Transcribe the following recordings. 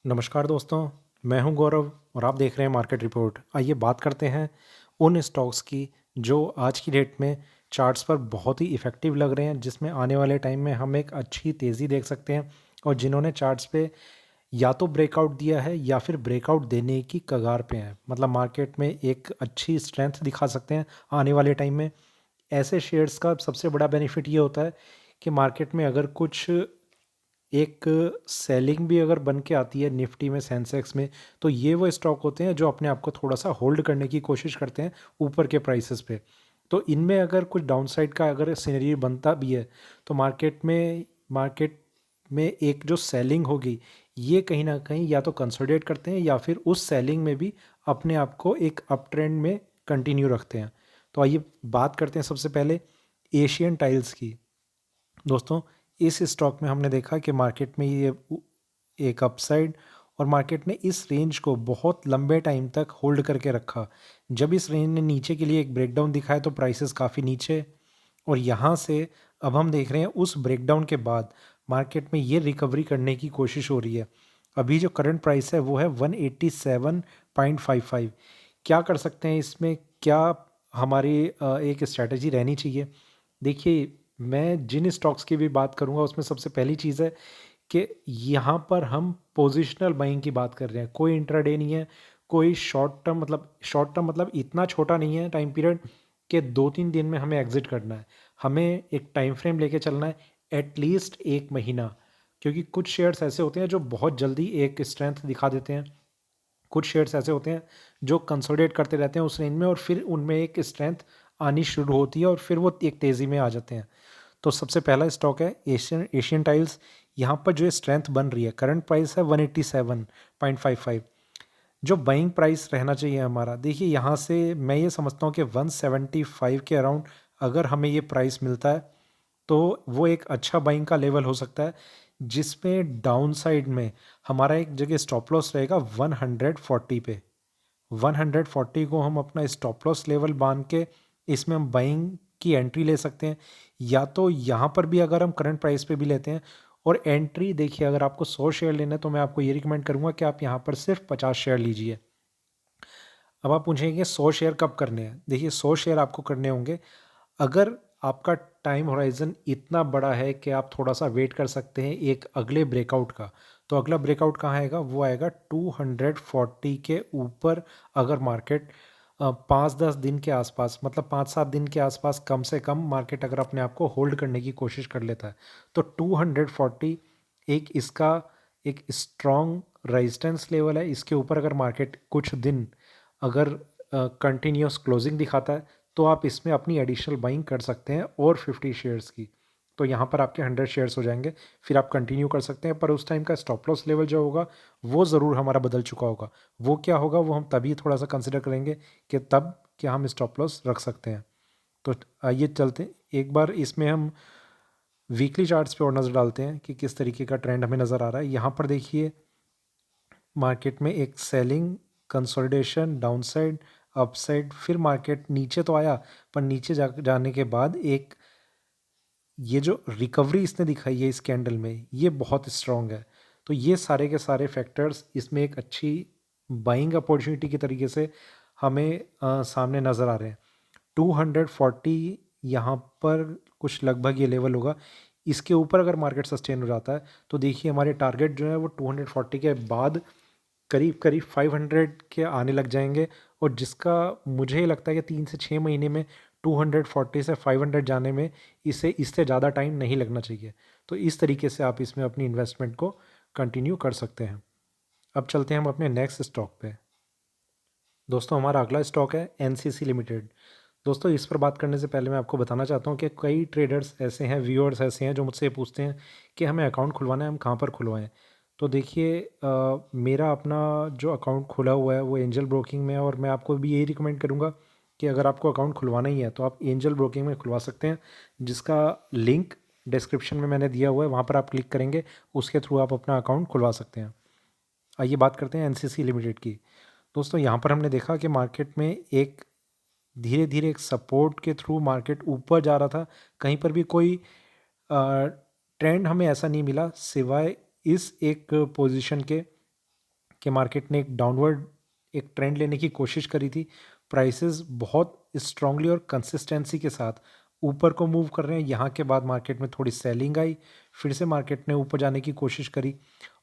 नमस्कार दोस्तों, मैं हूं गौरव और आप देख रहे हैं मार्केट रिपोर्ट। आइए बात करते हैं उन स्टॉक्स की जो आज की डेट में चार्ट्स पर बहुत ही इफ़ेक्टिव लग रहे हैं, जिसमें आने वाले टाइम में हम एक अच्छी तेज़ी देख सकते हैं और जिन्होंने चार्ट्स पे या तो ब्रेकआउट दिया है या फिर ब्रेकआउट देने की कगार पे हैं। मतलब मार्केट में एक अच्छी स्ट्रेंथ दिखा सकते हैं आने वाले टाइम में। ऐसे शेयर्स का सबसे बड़ा बेनिफिट ये होता है कि मार्केट में अगर कुछ एक सेलिंग भी अगर बन के आती है निफ्टी में, सेंसेक्स में, तो ये वो स्टॉक होते हैं जो अपने आप को थोड़ा सा होल्ड करने की कोशिश करते हैं ऊपर के प्राइसेस पे। तो इनमें अगर कुछ डाउनसाइड का अगर सिनेरियो बनता भी है तो मार्केट में एक जो सेलिंग होगी, ये कहीं ना कहीं या तो कंसोलिडेट करते हैं या फिर उस सेलिंग में भी अपने आप को एक अप ट्रेंड में कंटिन्यू रखते हैं। तो आइए बात करते हैं सबसे पहले एशियन टाइल्स की। दोस्तों, इस स्टॉक में हमने देखा कि मार्केट में ये एक अपसाइड और मार्केट ने इस रेंज को बहुत लंबे टाइम तक होल्ड करके रखा। जब इस रेंज ने नीचे के लिए एक ब्रेकडाउन दिखाया तो प्राइसेस काफ़ी नीचे, और यहाँ से अब हम देख रहे हैं उस ब्रेकडाउन के बाद मार्केट में ये रिकवरी करने की कोशिश हो रही है। अभी जो करंट प्राइस है वो है 187.55। क्या कर सकते हैं इसमें, क्या हमारी एक स्ट्रैटेजी रहनी चाहिए? देखिए, मैं जिन स्टॉक्स की भी बात करूंगा उसमें सबसे पहली चीज़ है कि यहाँ पर हम पोजिशनल बाइंग की बात कर रहे हैं। कोई इंट्राडे नहीं है, कोई शॉर्ट टर्म मतलब इतना छोटा नहीं है टाइम पीरियड कि 2-3 दिन में हमें एग्जिट करना है। हमें एक टाइम फ्रेम लेके चलना है, एटलीस्ट 1 महीना। क्योंकि कुछ शेयर्स ऐसे होते हैं जो बहुत जल्दी एक स्ट्रेंथ दिखा देते हैं, कुछ शेयर्स ऐसे होते हैं जो कंसोलिडेट करते रहते हैं उस रेंज में और फिर उनमें एक स्ट्रेंथ आनी शुरू होती है और फिर वो एक तेज़ी में आ जाते हैं। तो सबसे पहला स्टॉक है एशियन एशियन टाइल्स। यहाँ पर जो स्ट्रेंथ बन रही है, करंट प्राइस है 187.55। जो बाइंग प्राइस रहना चाहिए हमारा, देखिए यहाँ से मैं ये समझता हूँ कि 175 के अराउंड अगर हमें ये प्राइस मिलता है तो वो एक अच्छा बाइंग का लेवल हो सकता है, जिसमें डाउन साइड में हमारा एक जगह स्टॉप लॉस रहेगा 140 पे। 140 को हम अपना स्टॉप लॉस लेवल मान के इसमें हम बाइंग की एंट्री ले सकते हैं, या तो यहाँ पर भी अगर हम करंट प्राइस पे भी लेते हैं। और एंट्री देखिए, अगर आपको 100 शेयर लेना है तो मैं आपको ये रिकमेंड करूँगा कि आप यहाँ पर सिर्फ 50 शेयर लीजिए। अब आप पूछेंगे 100 शेयर कब करने हैं? देखिए, 100 शेयर आपको करने होंगे अगर आपका टाइम होराइजन इतना बड़ा है कि आप थोड़ा सा वेट कर सकते हैं एक अगले ब्रेकआउट का। तो अगला ब्रेकआउट कहाँ आएगा? वो आएगा 240 के ऊपर। अगर मार्केट 5-10 दिन के आसपास, मतलब 5-7 दिन के आसपास कम से कम मार्केट अगर अपने आप को होल्ड करने की कोशिश कर लेता है तो 240 एक इसका एक स्ट्रॉन्ग रेजिस्टेंस लेवल है। इसके ऊपर अगर मार्केट कुछ दिन अगर कंटिन्यूस क्लोजिंग दिखाता है तो आप इसमें अपनी एडिशनल बाइंग कर सकते हैं और 50 शेयर्स की। तो यहाँ पर आपके 100 शेयर्स हो जाएंगे, फिर आप कंटिन्यू कर सकते हैं। पर उस टाइम का स्टॉप लॉस लेवल जो होगा वो ज़रूर हमारा बदल चुका होगा। वो क्या होगा वो हम तभी थोड़ा सा कंसिडर करेंगे कि तब क्या हम स्टॉप लॉस रख सकते हैं। तो आइए चलते हैं एक बार इसमें हम वीकली चार्ट्स पे और नज़र डालते हैं कि किस तरीके का ट्रेंड हमें नज़र आ रहा है। यहाँ पर देखिए, मार्केट में एक सेलिंग, कंसोलिडेशन, डाउनसाइड, अपसाइड, फिर मार्केट नीचे तो आया, पर नीचे जाने के बाद एक ये जो रिकवरी इसने दिखाई है इस कैंडल में, ये बहुत स्ट्रॉन्ग है। तो ये सारे के सारे फैक्टर्स इसमें एक अच्छी बाइंग अपॉर्चुनिटी के तरीके से हमें सामने नज़र आ रहे हैं। 240 यहाँ पर कुछ लगभग ये लेवल होगा। इसके ऊपर अगर मार्केट सस्टेन हो जाता है तो देखिए हमारे टारगेट जो है वो 240 के बाद करीब करीब 500 के आने लग जाएंगे, और जिसका मुझे लगता है कि 3 से 6 महीने में 240 से 500 जाने में इसे इससे ज़्यादा टाइम नहीं लगना चाहिए। तो इस तरीके से आप इसमें अपनी इन्वेस्टमेंट को कंटिन्यू कर सकते हैं। अब चलते हैं हम अपने नेक्स्ट स्टॉक पे। दोस्तों, हमारा अगला स्टॉक है एनसीसी लिमिटेड। दोस्तों, इस पर बात करने से पहले मैं आपको बताना चाहता हूँ कि कई ट्रेडर्स ऐसे हैं, व्यूअर्स ऐसे हैं जो मुझसे पूछते हैं कि हमें अकाउंट खुलवाना है, हम कहाँ पर खुलवाएं। तो देखिए, मेरा अपना जो अकाउंट खुला हुआ है वो एंजल ब्रोकिंग में है, और मैं आपको भी यही रिकमेंड करूँगा कि अगर आपको अकाउंट खुलवाना ही है तो आप एंजल ब्रोकिंग में खुलवा सकते हैं, जिसका लिंक डिस्क्रिप्शन में मैंने दिया हुआ है। वहाँ पर आप क्लिक करेंगे, उसके थ्रू आप अपना अकाउंट खुलवा सकते हैं। आइए बात करते हैं एनसीसी लिमिटेड की। दोस्तों, यहाँ पर हमने देखा कि मार्केट में एक धीरे धीरे एक सपोर्ट के थ्रू मार्केट ऊपर जा रहा था। कहीं पर भी कोई ट्रेंड हमें ऐसा नहीं मिला सिवाय इस एक पोजीशन के कि मार्केट ने एक डाउनवर्ड एक ट्रेंड लेने की कोशिश करी थी। प्राइसेस बहुत स्ट्रांगली और कंसिस्टेंसी के साथ ऊपर को मूव कर रहे हैं। यहाँ के बाद मार्केट में थोड़ी सेलिंग आई, फिर से मार्केट ने ऊपर जाने की कोशिश करी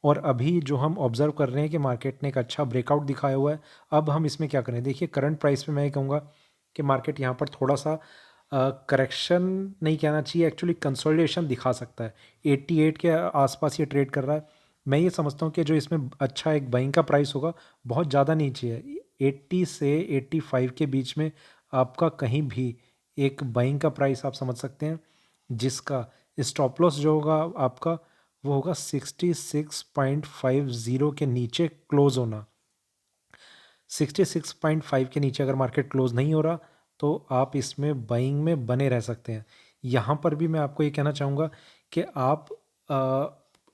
और अभी जो हम ऑब्जर्व कर रहे हैं कि मार्केट ने एक अच्छा ब्रेकआउट दिखाया हुआ है। अब हम इसमें क्या करें, देखिए करंट प्राइस पे मैं ये कहूँगा कि मार्केट यहाँ पर थोड़ा सा करेक्शन नहीं कहना चाहिए, एक्चुअली कंसोलिडेशन दिखा सकता है। 88 के आसपास ये ट्रेड कर रहा है। मैं ये समझता हूँ कि जो इसमें अच्छा एक बाइंग का प्राइस होगा बहुत ज़्यादा नीचे है, 80 से 85 के बीच में आपका कहीं भी एक बाइंग का प्राइस आप समझ सकते हैं, जिसका स्टॉप लॉस जो होगा आपका वो होगा 66.50 के नीचे क्लोज होना। 66.5 के नीचे अगर मार्केट क्लोज नहीं हो रहा तो आप इसमें बाइंग में बने रह सकते हैं। यहाँ पर भी मैं आपको ये कहना चाहूँगा कि आप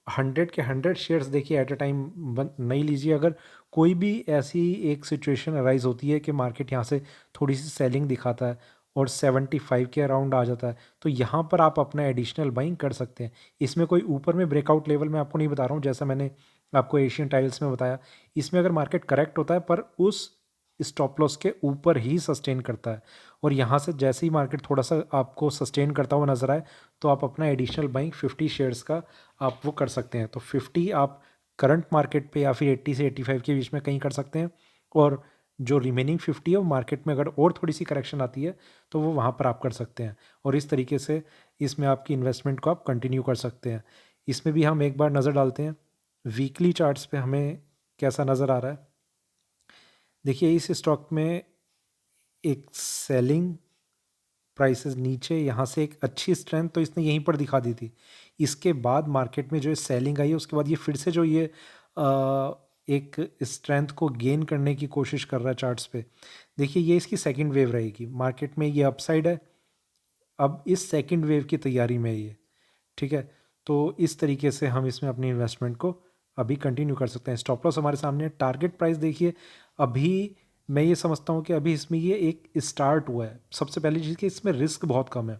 100 के 100 शेयर्स देखिए एट अ टाइम नहीं लीजिए। अगर कोई भी ऐसी एक सिचुएशन अराइज होती है कि मार्केट यहाँ से थोड़ी सी सेलिंग दिखाता है और 75 के अराउंड आ जाता है तो यहाँ पर आप अपना एडिशनल बाइंग कर सकते हैं। इसमें कोई ऊपर में ब्रेकआउट लेवल मैं आपको नहीं बता रहा हूँ, जैसा मैंने आपको एशियन टाइल्स में बताया। इसमें अगर मार्केट करेक्ट होता है पर उस स्टॉप लॉस के ऊपर ही सस्टेन करता है और यहाँ से जैसे ही मार्केट थोड़ा सा आपको सस्टेन करता हुआ नजर आए तो आप अपना एडिशनल बाइंग 50 शेयर्स का आप वो कर सकते हैं। तो 50 आप करंट मार्केट पे या फिर 80 से 85 के बीच में कहीं कर सकते हैं और जो रिमेनिंग 50 है वो मार्केट में अगर और थोड़ी सी करेक्शन आती है तो वो वहाँ पर आप कर सकते हैं और इस तरीके से इसमें आपकी इन्वेस्टमेंट को आप कंटिन्यू कर सकते हैं। इसमें भी हम एक बार नज़र डालते हैं वीकली चार्ट्स पे हमें कैसा नज़र आ रहा है। देखिए इस स्टॉक में एक सेलिंग प्राइसेस नीचे यहाँ से एक अच्छी स्ट्रेंथ तो इसने यहीं पर दिखा दी थी। इसके बाद मार्केट में जो सेलिंग आई है उसके बाद ये फिर से जो ये एक स्ट्रेंथ को गेन करने की कोशिश कर रहा है चार्ट्स पे। देखिए ये इसकी सेकंड वेव रहेगी, मार्केट में ये अपसाइड है, अब इस सेकंड वेव की तैयारी में है ये, ठीक है। तो इस तरीके से हम इसमें अपनी इन्वेस्टमेंट को अभी कंटिन्यू कर सकते हैं। स्टॉप लॉस हमारे सामने है, टारगेट प्राइस देखिए अभी मैं ये समझता हूँ कि अभी इसमें ये एक स्टार्ट हुआ है। सबसे पहली चीज़ कि इसमें रिस्क बहुत कम है।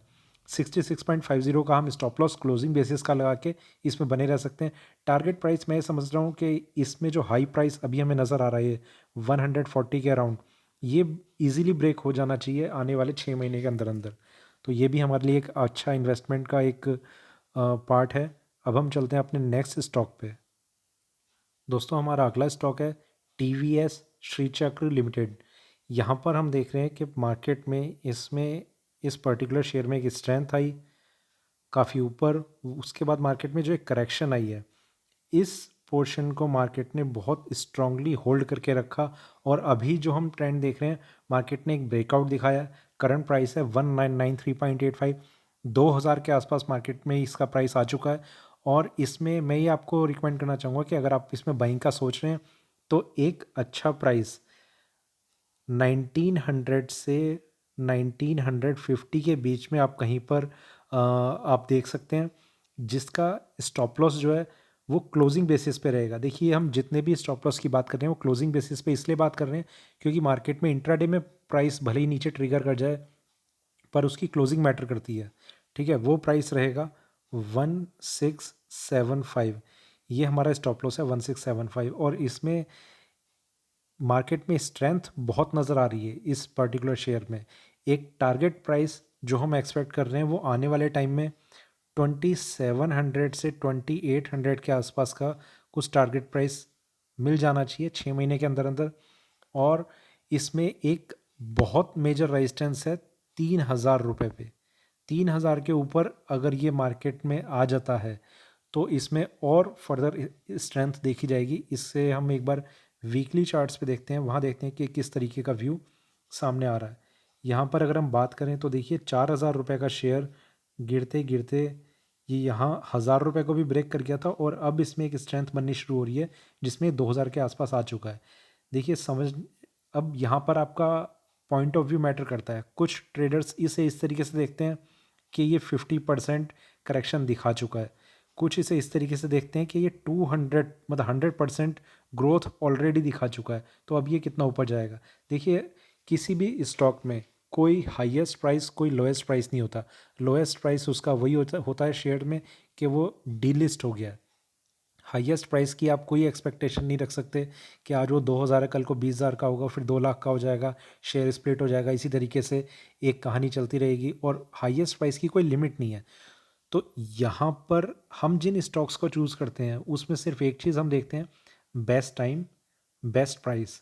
66.50 का हम स्टॉप लॉस क्लोजिंग बेसिस का लगा के इसमें बने रह सकते हैं। टारगेट प्राइस मैं ये समझ रहा हूँ कि इसमें जो हाई प्राइस अभी हमें नज़र आ रहा है 140 के अराउंड, ये इजीली ब्रेक हो जाना चाहिए आने वाले 6 महीने के अंदर अंदर। तो ये भी हमारे लिए एक अच्छा इन्वेस्टमेंट का एक पार्ट है। अब हम चलते हैं अपने नेक्स्ट स्टॉक पे। दोस्तों हमारा अगला स्टॉक है TVS श्रीचक्र लिमिटेड। यहाँ पर हम देख रहे हैं कि मार्केट में इसमें इस पर्टिकुलर शेयर में एक स्ट्रेंथ आई काफ़ी ऊपर, उसके बाद मार्केट में जो एक करेक्शन आई है इस पोर्शन को मार्केट ने बहुत स्ट्रांगली होल्ड करके रखा और अभी जो हम ट्रेंड देख रहे हैं मार्केट ने एक ब्रेकआउट दिखाया। करंट प्राइस है 1993.85, 2000 के आसपास मार्केट में इसका प्राइस आ चुका है और इसमें मैं ये आपको रिकमेंड करना चाहूँगा कि अगर आप इसमें बाइंग का सोच रहे हैं तो एक अच्छा प्राइस 1900 से 1950 के बीच में आप कहीं पर आप देख सकते हैं, जिसका स्टॉप लॉस जो है वो क्लोजिंग बेसिस पे रहेगा। देखिए हम जितने भी स्टॉप लॉस की बात कर रहे हैं वो क्लोजिंग बेसिस पे इसलिए बात कर रहे हैं क्योंकि मार्केट में इंट्राडे में प्राइस भले ही नीचे ट्रिगर कर जाए पर उसकी क्लोजिंग मैटर करती है, ठीक है। वो प्राइस रहेगा 1675, ये हमारा स्टॉप लॉस है 1675 और इसमें मार्केट में स्ट्रेंथ बहुत नज़र आ रही है इस पर्टिकुलर शेयर में। एक टारगेट प्राइस जो हम एक्सपेक्ट कर रहे हैं वो आने वाले टाइम में 2700 से 2800 के आसपास का कुछ टारगेट प्राइस मिल जाना चाहिए 6 महीने के अंदर अंदर। और इसमें एक बहुत मेजर रेजिस्टेंस है 3000 रुपये पे। 3000 के ऊपर अगर ये मार्केट में आ जाता है तो इसमें और फर्दर स्ट्रेंथ देखी जाएगी। इससे हम एक बार वीकली चार्ट्स पे देखते हैं, वहाँ देखते हैं कि किस तरीके का व्यू सामने आ रहा है। यहाँ पर अगर हम बात करें तो देखिए 4000 रुपये का शेयर गिरते गिरते ये यहाँ 1000 रुपये को भी ब्रेक कर गया था और अब इसमें एक स्ट्रेंथ बननी शुरू हो रही है जिसमें 2000 के आसपास आ चुका है। देखिए समझ, अब यहाँ पर आपका पॉइंट ऑफ व्यू मैटर करता है। कुछ ट्रेडर्स इसे इस तरीके से देखते हैं कि ये 50% करेक्शन दिखा चुका है, कुछ इसे इस तरीके से देखते हैं कि ये 200 मतलब 100% ग्रोथ ऑलरेडी दिखा चुका है तो अब ये कितना ऊपर जाएगा। देखिए किसी भी स्टॉक में कोई हाईएस्ट प्राइस कोई लोएस्ट प्राइस नहीं होता। लोएस्ट प्राइस उसका वही होता है शेयर में कि वो डीलिस्ट हो गया है। हाईएस्ट प्राइस की आप कोई एक्सपेक्टेशन नहीं रख सकते कि आज वो 2000 है, कल को 20,000 का होगा, फिर 2 लाख का हो जाएगा, शेयर स्प्लिट हो जाएगा। इसी तरीके से एक कहानी चलती रहेगी और हाईएस्ट प्राइस की कोई लिमिट नहीं है। तो यहाँ पर हम जिन स्टॉक्स को चूज़ करते हैं उसमें सिर्फ एक चीज़ हम देखते हैं, बेस्ट टाइम, बेस्ट प्राइस।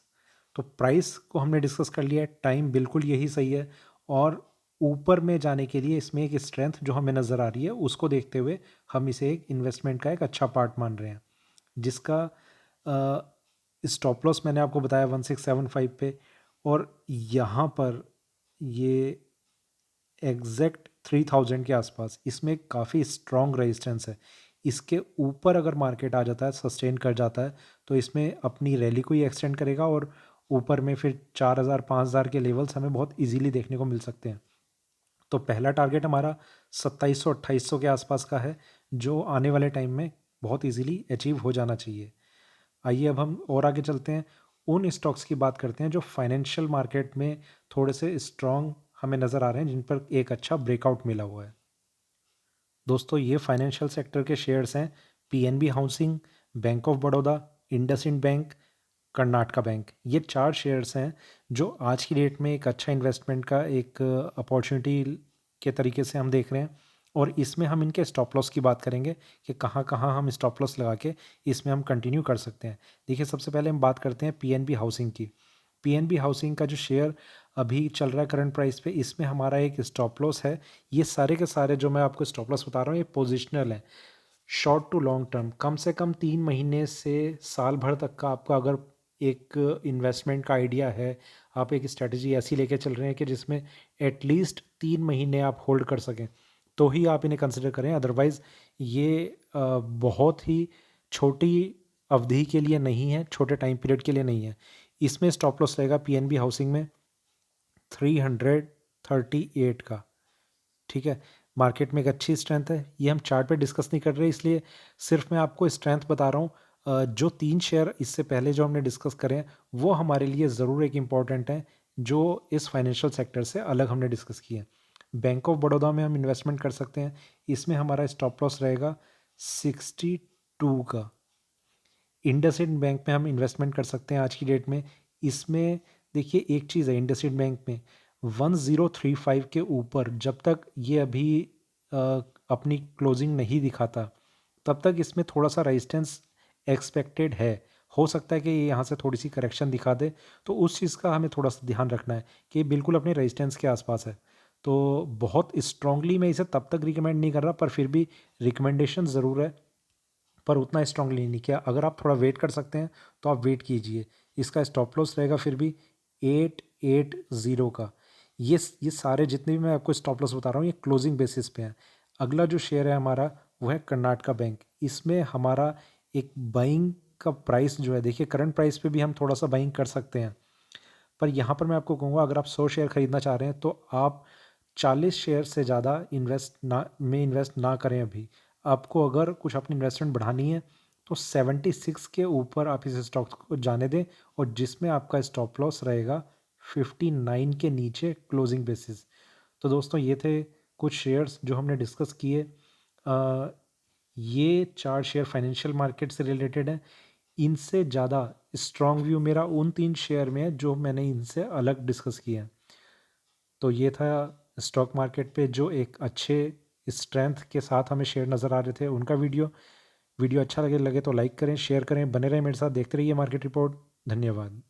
तो प्राइस को हमने डिस्कस कर लिया है, टाइम बिल्कुल यही सही है, और ऊपर में जाने के लिए इसमें एक स्ट्रेंथ जो हमें नज़र आ रही है उसको देखते हुए हम इसे एक इन्वेस्टमेंट का एक अच्छा पार्ट मान रहे हैं, जिसका स्टॉप लॉस मैंने आपको बताया 1675 पे, और यहाँ पर ये एग्जैक्ट 3000 के आसपास इसमें काफ़ी स्ट्रॉन्ग रेजिस्टेंस है। इसके ऊपर अगर मार्केट आ जाता है, सस्टेन कर जाता है, तो इसमें अपनी रैली को ही एक्सटेंड करेगा और ऊपर में फिर 4000 5000 के लेवल्स हमें बहुत इजीली देखने को मिल सकते हैं। तो पहला टारगेट हमारा 2700 2800 के आसपास का है, जो आने वाले टाइम में बहुत इजीली अचीव हो जाना चाहिए। आइए अब हम और आगे चलते हैं, उन स्टॉक्स की बात करते हैं जो फाइनेंशियल मार्केट में थोड़े से स्ट्रॉन्ग हमें नज़र आ रहे हैं, जिन पर एक अच्छा ब्रेकआउट मिला हुआ है। दोस्तों ये फाइनेंशियल सेक्टर के शेयर्स हैं PNB housing, bank of Baroda, IndusInd bank, Karnataka bank. ये 4 शेयर्स हैं जो आज की डेट में एक अच्छा इन्वेस्टमेंट का एक अपॉर्चुनिटी के तरीके से हम देख रहे हैं, और इसमें हम इनके स्टॉप लॉस की बात करेंगे कि कहाँ कहाँ हम स्टॉप लॉस लगा के इसमें हम कंटिन्यू कर सकते हैं। देखिए सबसे पहले हम बात करते हैं पीएनबी हाउसिंग की। पीएनबी हाउसिंग का जो शेयर अभी चल रहा है करंट प्राइस पे, इसमें हमारा एक स्टॉप लॉस है। ये सारे के सारे जो मैं आपको स्टॉप लॉस बता रहा हूँ ये पोजिशनल है, शॉर्ट टू लॉन्ग टर्म, कम से कम 3 महीने से साल भर तक का आपका अगर एक इन्वेस्टमेंट का आइडिया है, आप एक स्ट्रेटजी ऐसी लेके चल रहे हैं कि जिसमें एटलीस्ट 3 महीने आप होल्ड कर सकें, तो ही आप इन्हें कंसिडर करें। अदरवाइज़ ये बहुत ही छोटी अवधि के लिए नहीं है, छोटे टाइम पीरियड के लिए नहीं है। इसमें स्टॉप लॉस रहेगा पीएनबी हाउसिंग में 338 का। ठीक है, मार्केट में एक अच्छी स्ट्रेंथ है, ये हम चार्ट पे डिस्कस नहीं कर रहे, इसलिए सिर्फ मैं आपको स्ट्रेंथ बता रहा हूँ। जो 3 शेयर इससे पहले जो हमने डिस्कस करे हैं वो हमारे लिए ज़रूर एक इम्पॉर्टेंट है, जो इस फाइनेंशियल सेक्टर से अलग हमने डिस्कस किए हैं। बैंक ऑफ बड़ौदा में हम इन्वेस्टमेंट कर सकते हैं, इसमें हमारा स्टॉप लॉस रहेगा 62 का। इंडसइंड बैंक में हम इन्वेस्टमेंट कर सकते हैं आज की डेट में। इसमें देखिए एक चीज़ है, इंडसइंड बैंक में 1035 के ऊपर जब तक ये अभी अपनी क्लोजिंग नहीं दिखाता, तब तक इसमें थोड़ा सा रेजिस्टेंस एक्सपेक्टेड है। हो सकता है कि ये यहाँ से थोड़ी सी करेक्शन दिखा दे, तो उस चीज़ का हमें थोड़ा सा ध्यान रखना है कि ये बिल्कुल अपने रेजिस्टेंस के आसपास है। तो बहुत स्ट्रांगली मैं इसे तब तक रिकमेंड नहीं कर रहा, पर फिर भी रिकमेंडेशन ज़रूर है, पर उतना स्ट्रांगली नहीं किया। अगर आप थोड़ा वेट कर सकते हैं तो आप वेट कीजिए। इसका स्टॉप लॉस रहेगा फिर भी 880 का। ये सारे जितने भी मैं आपको स्टॉप लॉस बता रहा हूँ ये क्लोजिंग बेसिस पे हैं। अगला जो शेयर है हमारा वो है कर्नाटका बैंक। इसमें हमारा एक बाइंग का प्राइस जो है, देखिए करंट प्राइस पे भी हम थोड़ा सा बाइंग कर सकते हैं, पर यहाँ पर मैं आपको कहूँगा अगर आप 100 शेयर खरीदना चाह रहे हैं तो आप 40 शेयर से ज़्यादा इन्वेस्ट ना करें अभी। आपको अगर कुछ अपनी इन्वेस्टमेंट बढ़ानी है तो 76 के ऊपर आप इस स्टॉक को जाने दें, और जिसमें आपका स्टॉप लॉस रहेगा 59 के नीचे क्लोजिंग बेसिस। तो दोस्तों ये थे कुछ शेयर्स जो हमने डिस्कस किए। ये 4 शेयर फाइनेंशियल मार्केट से रिलेटेड हैं। इनसे ज़्यादा स्ट्रॉन्ग व्यू मेरा उन 3 शेयर में है जो मैंने इनसे अलग डिस्कस किए हैं। तो ये था स्टॉक मार्केट पे जो एक अच्छे स्ट्रेंथ के साथ हमें शेयर नज़र आ रहे थे उनका वीडियो। वीडियो अच्छा लगे तो लाइक करें, शेयर करें, बने रहें मेरे साथ, देखते रहिए मार्केट रिपोर्ट। धन्यवाद।